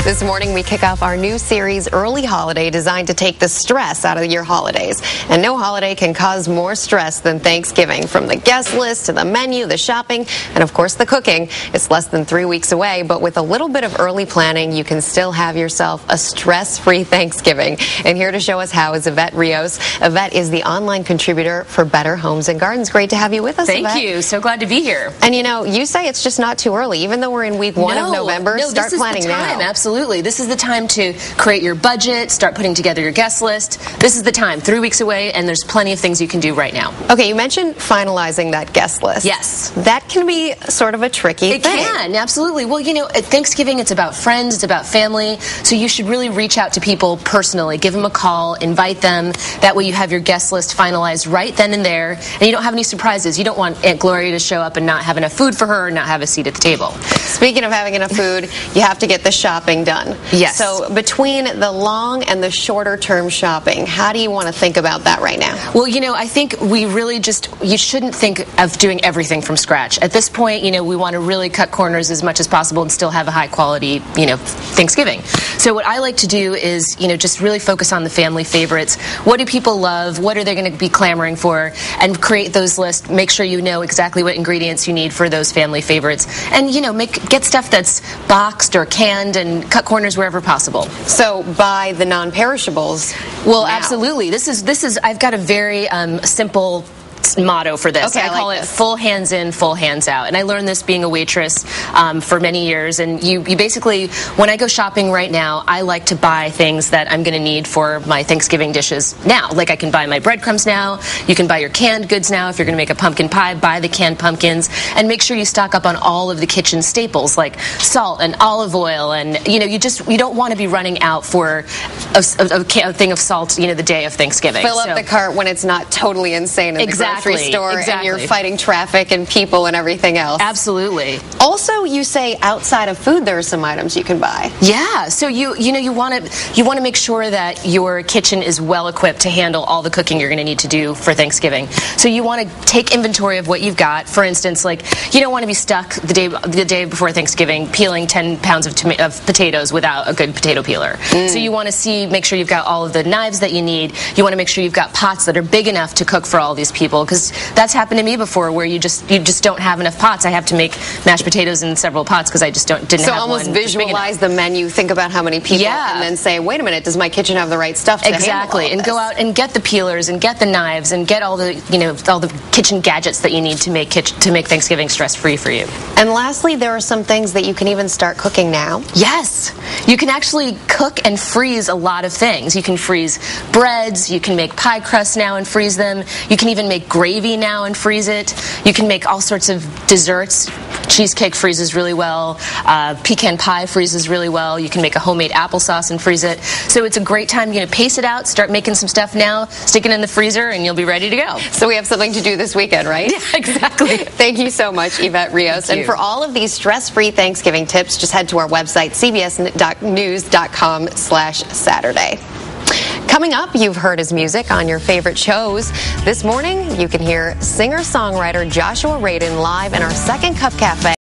This morning, we kick off our new series, Early Holiday, designed to take the stress out of your holidays. And no holiday can cause more stress than Thanksgiving. From the guest list to the menu, the shopping, and of course the cooking. It's less than 3 weeks away, but with a little bit of early planning, you can still have yourself a stress-free Thanksgiving. And here to show us how is Evette Rios. Evette is the online contributor for Better Homes and Gardens. Great to have you with us, Thank Evette. you. So glad to be here. And you know, you say it's just not too early. Even though we're in week 1 of November, start planning now. Absolutely. This is the time to create your budget, start putting together your guest list. This is the time. 3 weeks away, and there's plenty of things you can do right now. Okay, you mentioned finalizing that guest list. Yes. That can be sort of a tricky thing. It can, absolutely. Well, you know, at Thanksgiving, it's about friends, it's about family, so you should really reach out to people personally. Give them a call, invite them. That way you have your guest list finalized right then and there, and you don't have any surprises. You don't want Aunt Gloria to show up and not have enough food for her or not have a seat at the table. Speaking of having enough food, you have to get the shopping done. Yes. So between the long and the shorter term shopping, how do you want to think about that right now? Well, you know, I think we really you shouldn't think of doing everything from scratch. At this point, you know, we want to really cut corners as much as possible and still have a high quality, you know, Thanksgiving. So what I like to do is, you know, just really focus on the family favorites. What do people love? What are they going to be clamoring for? And create those lists. Make sure you know exactly what ingredients you need for those family favorites. And, you know, get stuff that's boxed or canned and cut corners wherever possible. So buy the non-perishables. Well, now. Absolutely. This is. I've got a very simple motto for this. Okay, I call it full hands in, full hands out. And I learned this being a waitress for many years. And you basically, when I go shopping right now, I like to buy things that I'm going to need for my Thanksgiving dishes now. Like I can buy my breadcrumbs now. You can buy your canned goods now. If you're going to make a pumpkin pie, buy the canned pumpkins. And make sure you stock up on all of the kitchen staples like salt and olive oil. And, you know, you don't want to be running out for a thing of salt, you know, the day of Thanksgiving. Fill up the cart when it's not totally insane in the grocery store and you're fighting traffic and people and everything else. Absolutely. Also, you say outside of food there are some items you can buy. Yeah, so you want to make sure that your kitchen is well equipped to handle all the cooking you're going to need to do for Thanksgiving. So you want to take inventory of what you've got. For instance, like you don't want to be stuck the day before Thanksgiving peeling 10 pounds of potatoes without a good potato peeler. So you want to make sure you've got all of the knives that you need. You want to make sure you've got pots that are big enough to cook for all these people, because that's happened to me before, where you just don't have enough pots. I have to make mashed potatoes in several pots because I just didn't have one. So almost visualize the menu, think about how many people, and then say, wait a minute, does my kitchen have the right stuff to handle all and go out and get the peelers and get the knives and get all the all the kitchen gadgets that you need to make Thanksgiving stress-free for you. And lastly, there are some things that you can even start cooking now. Yes, you can actually cook and freeze a lot of things. You can freeze breads. You can make pie crusts now and freeze them. You can even make gravy now and freeze it. You can make all sorts of desserts. Cheesecake freezes really well. Pecan pie freezes really well. You can make a homemade applesauce and freeze it. So it's a great time, pace it out, start making some stuff now, stick it in the freezer, and you'll be ready to go. So we have something to do this weekend, right? Yeah, exactly. Thank you so much, Evette Rios. And for all of these stress-free Thanksgiving tips, just head to our website, cbsnews.com/Saturday. Coming up, you've heard his music on your favorite shows. This morning, you can hear singer-songwriter Joshua Radin live in our Second Cup Cafe.